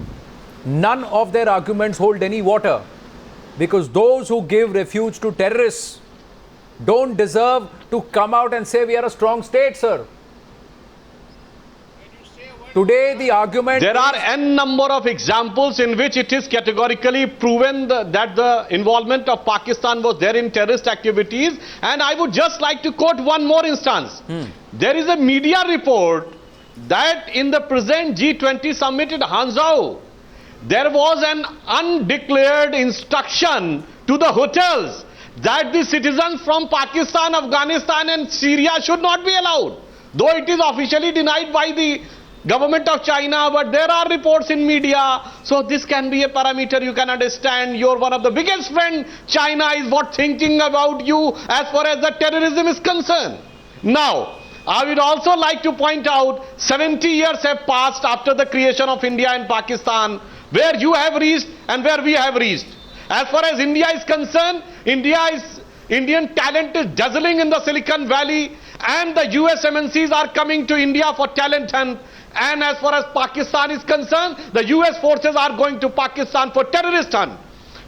none of their arguments hold any water, because those who give refuge to terrorists don't deserve to come out and say we are a strong state, sir. Today the argument There are n number of examples in which it is categorically proven that the involvement of Pakistan was there in terrorist activities. And I would just like to quote one more instance. There is a media report that in the present G20 summit at Hangzhou, there was an undeclared instruction to the hotels that the citizens from Pakistan, Afghanistan and Syria should not be allowed. Though it is officially denied by the government of China, but there are reports in media. So this can be a parameter you can understand. You're one of the biggest friends. China is what thinking about you as far as the terrorism is concerned. Now, I would also like to point out 70 years have passed after the creation of India and Pakistan, where you have reached and where we have reached. As far as India is concerned, Indian talent is dazzling in the Silicon Valley, and the US MNCs are coming to India for talent hunt. And as far as Pakistan is concerned, the US forces are going to Pakistan for terrorist hunt.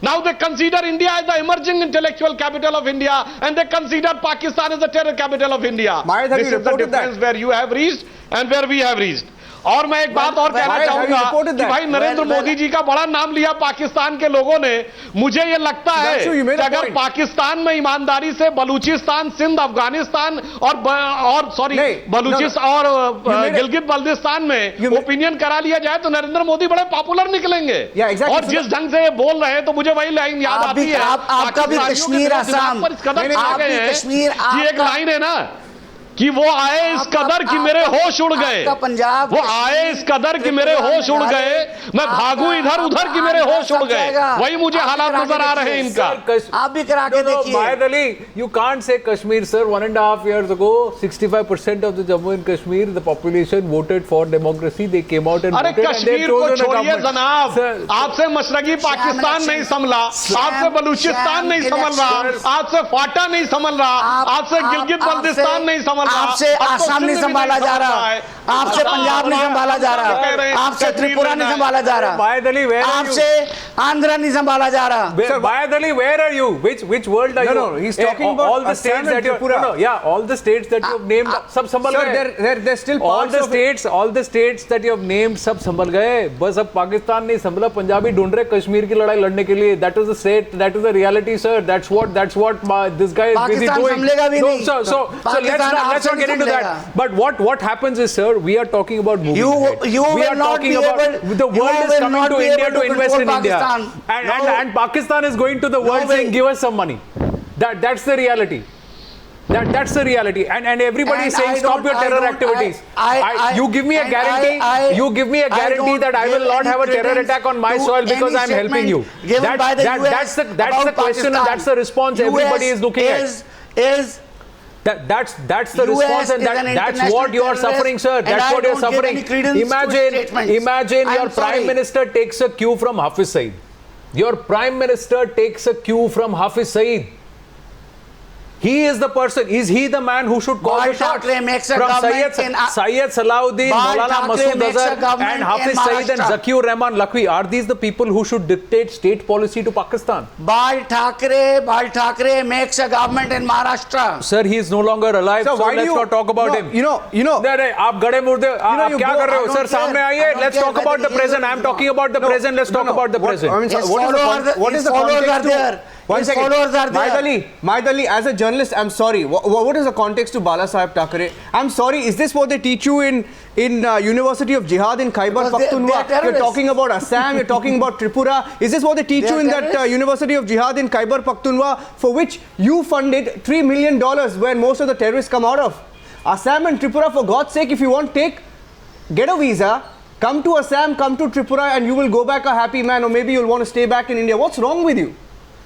Now they consider India as the emerging intellectual capital of India, and they consider Pakistan as the terror capital of India. Mahid, have This you is the reported difference that? where you have reached and where we have reached. और मैं एक बात और कहना Mahid, have you चाहूंगा reported कि that? भाई नरेंद्र मोदी जी का बड़ा नाम लिया पाकिस्तान के लोगों ने. मुझे ये लगता है Sudhanshu, you made कि a अगर point. पाकिस्तान में ईमानदारी से बलूचिस्तान, सिंध, अफगानिस्तान और सॉरी बलूचिस्तान और गिलगित बल्दिस्तान में ओपिनियन करा लिया जाए तो नरेंद्र मोदी बड़े पॉपुलर निकलेंगे. और जिस ढंग से ये बोल रहे हैं तो मुझे वही लाइन याद आती है. आपका भी कश्मीर आसाम, आप भी कश्मीर, एक लाइन है ना कि वो आए इस कदर कि मेरे होश उड़ गए. पंजाब, वो आए इस कदर कि मेरे होश उड़ गए. मैं भागूं इधर उधर कि मेरे होश उड़ गए. वही मुझे हालात नजर आ रहे हैं इनका. आप भी करा के देखिए. Mahid Ali, you can't say Kashmir, sir. 1.5 years ago, 65% of the Jammu and Kashmir, the population voted for democracy. They came out and अरे voted. कश्मीर को छोड़िए जनाब, आपसे मशरकी पाकिस्तान नहीं संभला, आपसे बलूचिस्तान नहीं संभल रहा, आपसे फाटा नहीं संभल रहा, आपसे गिलगित बल्दिस्तान नहीं संभल रहा, आपसे आसाम नहीं संभाला जा रहा, आपसे पंजाब नहीं संभाला जा रहा, आपसे त्रिपुरा नहीं संभाला जा रहा, Mahid Ali, where are you? आपसे आंध्र नहीं संभाला जा रहा. Mahid Ali, where are you? Which world are you? No, he's talking about all the states that you all the states that you have named. सब संभल गए. Sir, they're still all parts the states that you have named सब संभल गए. बस अब पाकिस्तान नहीं संभला. पंजाबी ढूंढ रहे कश्मीर की लड़ाई लड़ने के लिए. That is the state. That is the reality, sir. That's what this guy is busy Pakistan doing. संभलेगा भी नहीं. So let's not get into that. But what happens is, sir, we are talking about moving ahead. You We will are not talking be about able. the world is coming to India to invest in India, Pakistan. and Pakistan is going to the world saying, give us some money. That's the reality. That's the reality, and everybody is saying stop your terror activities. You give me a guarantee. You give me a guarantee that I will not have a terror attack on my soil because I am helping you. That's the question, and that's the response everybody is looking at. That's the response, and that's what you are suffering, sir. That's what you are suffering. Imagine your Prime Minister takes a cue from Hafiz Saeed. Your Prime Minister takes a cue from Hafiz Saeed. He is the person. Is he the man who should call Bal the shots? Thackeray makes a From government Syed Salahuddin, Bal Maulana Thackeray Masood makes a Azhar government and Hafiz in Saeed and Maharashtra. Zakir Rahman Lakhvi. Are these the people who should dictate state policy to Pakistan? Bal Thackeray makes a government in Maharashtra. Sir, he is no longer alive, Sir, so why do let's you- not talk about him. You know. नहीं, आप गड़े मुर्दे आप you क्या go- कर रहे I हो don't sir care. सामने I आइए don't let's care talk about whether the he is present. or I'm not. talking about the present. Let's talk about the present. I mean, sir, His what is the followers- con- what is his the followers context are to- there. One His second. followers are there. Maidali, as a journalist, I'm sorry. What is the context to Bala Sahib Thackeray? I'm sorry. Is this what they teach you in University of Jihad in Khyber Because they are Pakhtunkhwa? You're terrorists. talking about Assam. You're talking about Tripura. Is this what they teach They you are in that terrorists. University of Jihad in Khyber Pakhtunkhwa, for which you funded $3 million, where most of the terrorists come out of? Assam and Tripura, for God's sake, if you want, get a visa. Come to Assam, come to Tripura, and you will go back a happy man, or maybe you'll want to stay back in India. What's wrong with you?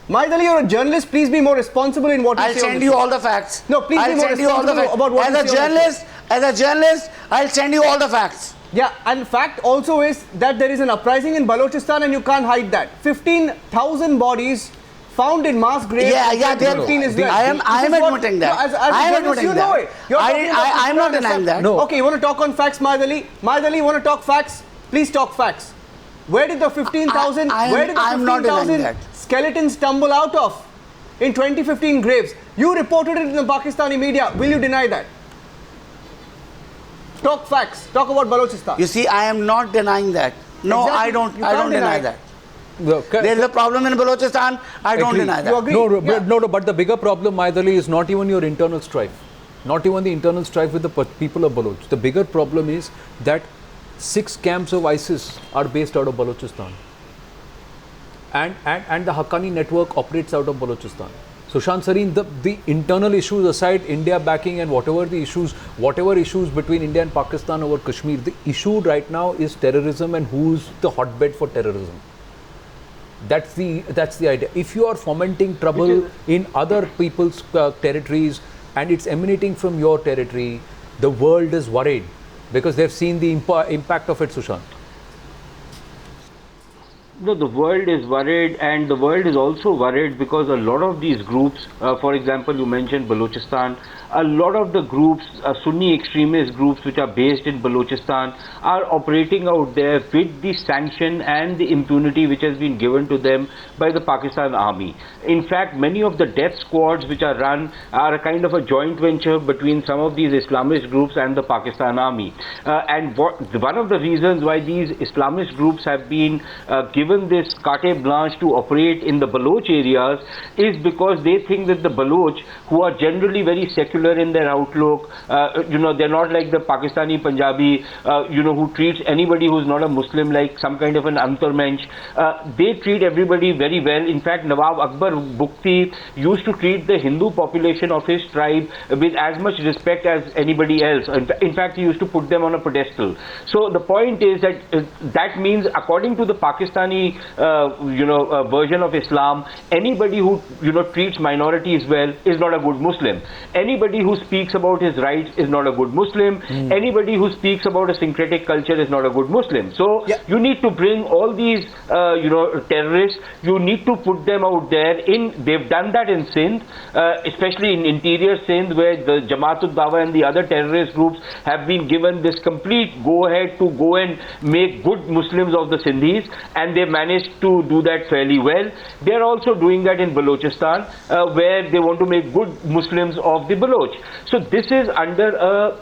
Maidali, you're a journalist. Please be more responsible in what you I'll say. on send this you show. all the facts. No, please be I'll more send you all the responsible facts. about what you say on this As a journalist, I'll send you all the facts. Yeah, and fact also is that there is an uprising in Balochistan, and you can't hide that. 15,000 bodies found in mass graves. Yeah, and 15 is left. I am This is what- admitting that. No, as a I am journalist, admitting you know that. it. You're talking about I'm not Tripura and denying Assam. that. No. Okay, you want to talk on facts, Maidali? Maidali, you want to talk facts? Please talk facts. Where did the 15,000 I'm not denying that. skeletons tumble out of in 2015 graves? You reported it in the Pakistani media. Will you deny that? Talk facts. Talk about Balochistan. You see, I am not denying that. No, Exactly. I don't. You I can't don't deny deny. that. There is a problem in Balochistan. I don't Agree. deny You that. agree? No, Yeah. but the bigger problem, Maidali, is not even your internal strife. Not even the internal strife with the people of Baloch. The bigger problem is that 6 camps of ISIS are based out of Balochistan. And the Haqqani network operates out of Balochistan. Sushant Sareen, the internal issues aside, India backing and whatever issues between India and Pakistan over Kashmir, the issue right now is terrorism and who's the hotbed for terrorism. That's the idea. If you are fomenting trouble in other people's territories and it's emanating from your territory, the world is worried because they've seen the impact of it, Sushant. No, the world is worried, and the world is also worried because a lot of these groups, for example, you mentioned Balochistan, a lot of the groups, Sunni extremist groups which are based in Balochistan, are operating out there with the sanction and the impunity which has been given to them by the Pakistan army. In fact, many of the death squads which are run are a kind of a joint venture between some of these Islamist groups and the Pakistan army. And one of the reasons why these Islamist groups have been given this carte blanche to operate in the Baloch areas is because they think that the Baloch, who are generally very secular in their outlook, they're not like the Pakistani Punjabi, who treats anybody who's not a Muslim like some kind of an antarmensch. They treat everybody very well. In fact, Nawab Akbar Bukti used to treat the Hindu population of his tribe with as much respect as anybody else. In fact, he used to put them on a pedestal. So the point is that that means, according to the Pakistani version of Islam, anybody who treats minorities well is not a good Muslim. Anybody who speaks about his rights is not a good Muslim. Anybody who speaks about a syncretic culture is not a good Muslim. So you need to bring all these terrorists, you need to put them out there. They've done that in Sindh, especially in interior Sindh, where the Jamaat-ud Dawa and the other terrorist groups have been given this complete go-ahead to go and make good Muslims of the Sindhis, and they managed to do that fairly well. They're also doing that in Balochistan, where they want to make good Muslims of the Baloch. So this is under a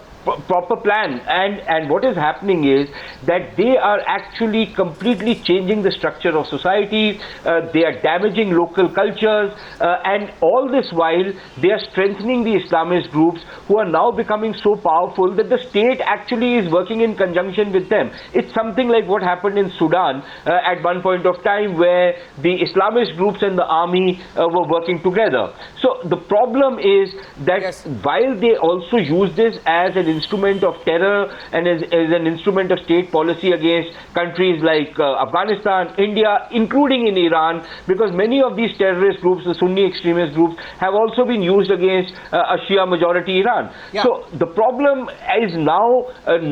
proper plan, and what is happening is that they are actually completely changing the structure of society. They are damaging local cultures, and all this while they are strengthening the Islamist groups, who are now becoming so powerful that the state actually is working in conjunction with them. It's something like what happened in Sudan at one point of time, where the Islamist groups and the army were working together. So the problem is that while they also use this as an instrument of terror and as an instrument of state policy against countries like Afghanistan, India, including in Iran, because many of these terrorist groups, the Sunni extremist groups, have also been used against a Shia majority Iran. Yeah. So the problem is now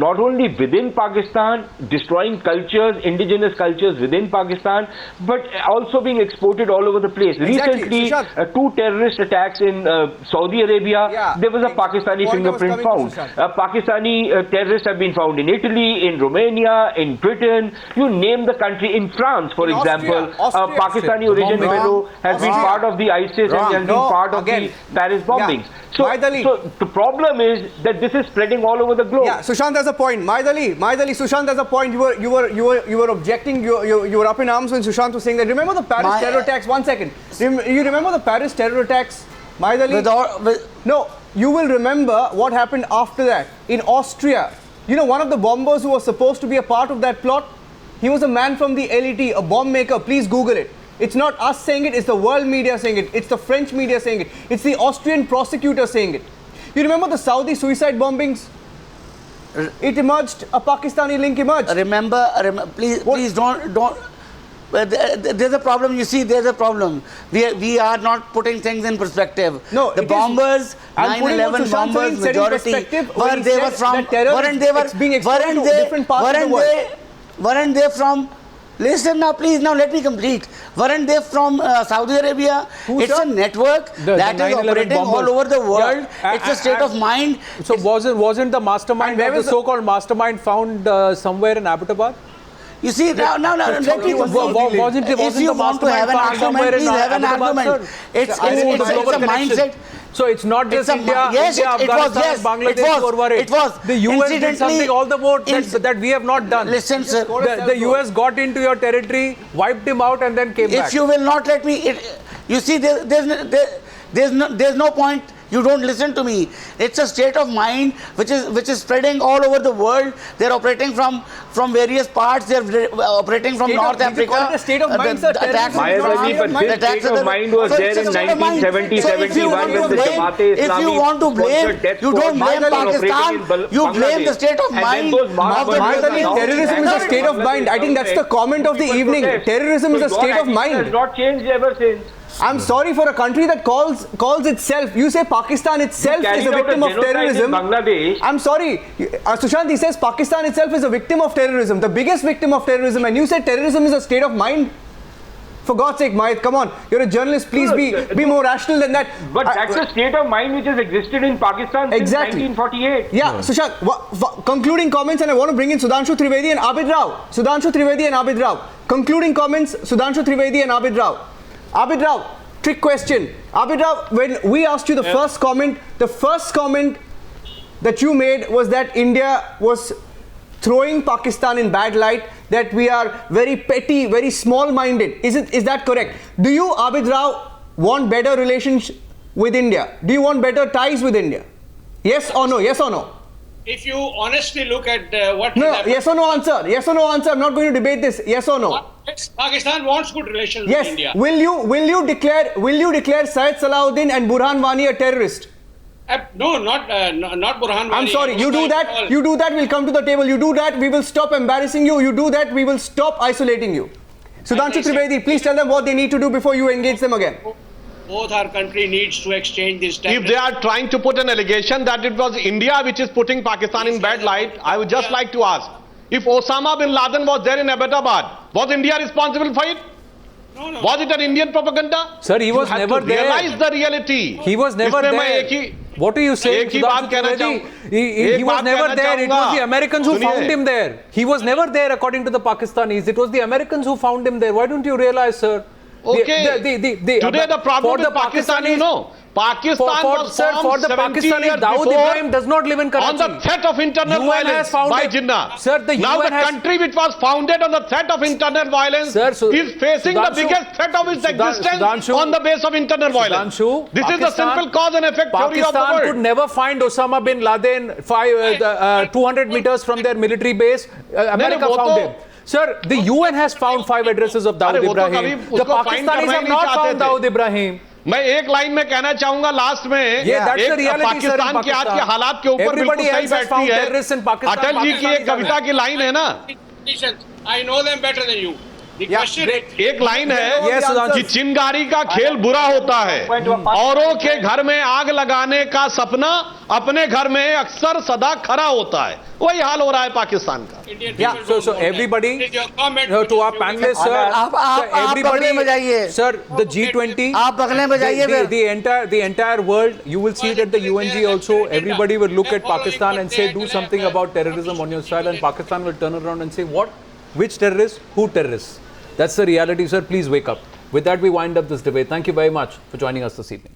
not only within Pakistan, destroying cultures, indigenous cultures within Pakistan, but also being exported all over the place. Exactly. Recently, Sushant. 2 terrorist attacks in Saudi Arabia, Yeah. there was a Pakistani Point I was fingerprint coming to, found. Sushant. Pakistani terrorists have been found in Italy, in Romania, in Britain, you name the country, in France, for In example. Austria. Pakistani origin Wrong. fellow has been Austria. part of the ISIS Wrong. and has No, been part of again. the Paris bombings. Yeah. So, Mahid Ali. so the problem is that this is spreading all over the globe. Yeah, Sushant has a point. Mahid Ali, Sushant has a point. You were objecting. You were up in arms when Sushant was saying that. Remember the Paris terror attacks? 1 second. You remember the Paris terror attacks, Mahid Ali? No, you will remember what happened after that in Austria. You know, one of the bombers who was supposed to be a part of that plot, he was a man from the LET, a bomb maker. Please Google it. It's not us saying it, it's the world media saying it, it's the French media saying it, it's the Austrian prosecutor saying it. You remember the Saudi suicide bombings? It emerged, a Pakistani link emerged. Please don't. There's a problem. You see, there's a problem. We are not putting things in perspective. No, the bombers, 9/11 bombers, majority, weren't they from? Listen now, please. Now let me complete. Weren't they from Saudi Arabia? It's a network that is operating all over the world. Yeah. It's a state of mind. So wasn't the mastermind, where the was so-called mastermind, found somewhere in Abbottabad? You see, now let me complete. If you want to have an argument, please have an argument. It's a mindset. So it's not just India, yes, India, it was, Afghanistan, yes, Bangladesh who are worried. it was. The US did something all the more that we have not done. Listen, sir. The US got into your territory, wiped him out, and then came back. If you will not let me, you see, there's no point. You don't listen to me. It's a state of mind which is spreading all over the world. They're operating from various parts. They're operating from North Africa. The state of mind, sir. State of mind was there in 1970, 71 when the Jamaat-e-Islami if you want to blame, you don't blame Pakistan. You blame the state of mind. Terrorism is a state of mind. I think that's the comment of the evening. Terrorism is a state of mind. Has not changed ever since. I'm sorry, for a country that calls itself, you say Pakistan itself is a victim of terrorism. Bangladesh. I'm sorry, Sushant, he says Pakistan itself is a victim of terrorism, the biggest victim of terrorism, and you said terrorism is a state of mind? For God's sake, Mahid, come on, you're a journalist, please be more rational than that. But that's a state of mind which has existed in Pakistan since 1948. Yeah, Sushant, concluding comments, and I want to bring in Sudhanshu Trivedi and Abid Rao. Sudhanshu Trivedi and Abid Rao. Concluding comments, Sudhanshu Trivedi and Abid Rao. Abid Rao, trick question. Abid Rao, when we asked you the first comment that you made was that India was throwing Pakistan in bad light, that we are very petty, very small-minded. Is that correct? Do you, Abid Rao, want better relations with India? Do you want better ties with India? Yes or no? Yes or no? If you honestly look at what... No, yes or no answer. Yes or no answer. I'm not going to debate this. Yes or no? Pakistan wants good relations with India. Will you declare Syed Salahuddin and Burhan Wani a terrorist? No, not Burhan Wani. I'm sorry. You do that. We'll come to the table. You do that. We will stop embarrassing you. You do that. We will stop isolating you. Sudhanshu Trivedi, please tell them what they need to do before you engage them again. Both our country needs to exchange this If they are trying to put an allegation that it was India which is putting Pakistan in bad light, I would just like to ask, if Osama bin Laden was there in Abbottabad, was India responsible for it? No. Was it an Indian propaganda? Sir, he was never there. Realize the reality. He was never there. What are you saying? He was never there. It was the Americans who found him there. He was never there according to the Pakistanis. It was the Americans who found him there. Why don't you realize, sir? Okay. Today the problem with Pakistan, you know, Pakistan was formed 70 years Dawood before Ibrahim does not live in Karachi. on the threat of internal violence by Jinnah. Sir, the now UN the country which was founded on the threat of internal violence is facing the biggest threat of its existence on the base of internal violence. This is the simple cause and effect theory of the world. Pakistan could never find Osama bin Laden 200 meters from their military base. America found him. Sir, the UN has found 5 addresses of Dawood Ibrahim. The Pakistanis have not found Dawood Ibrahim. मैं एक line में कहना चाहूंगा last में, that's the reality, Pakistan के आज के हालात के ऊपर बिल्कुल सही बैठती है। अटल जी की एक कविता की लाइन है ना, I know them better than you. The question एक लाइन है कि चिंगारी का खेल बुरा होता है, औरों के घर में आग लगाने का सपना अपने घर में अक्सर सदा खरा होता है। वही हाल हो रहा है पाकिस्तान का। Indian So everybody, to our panelists, sir, आप बगले में जाइए, sir, the G20, आप बगले में जाइए फिर। the entire world, you will see it at the UNG also. Everybody will look at Pakistan and say, do something about terrorism on your side, and Pakistan will turn around and say, what? Which terrorists? Who terrorists? That's the reality, sir. Please wake up. With that, we wind up this debate. Thank you very much for joining us this evening.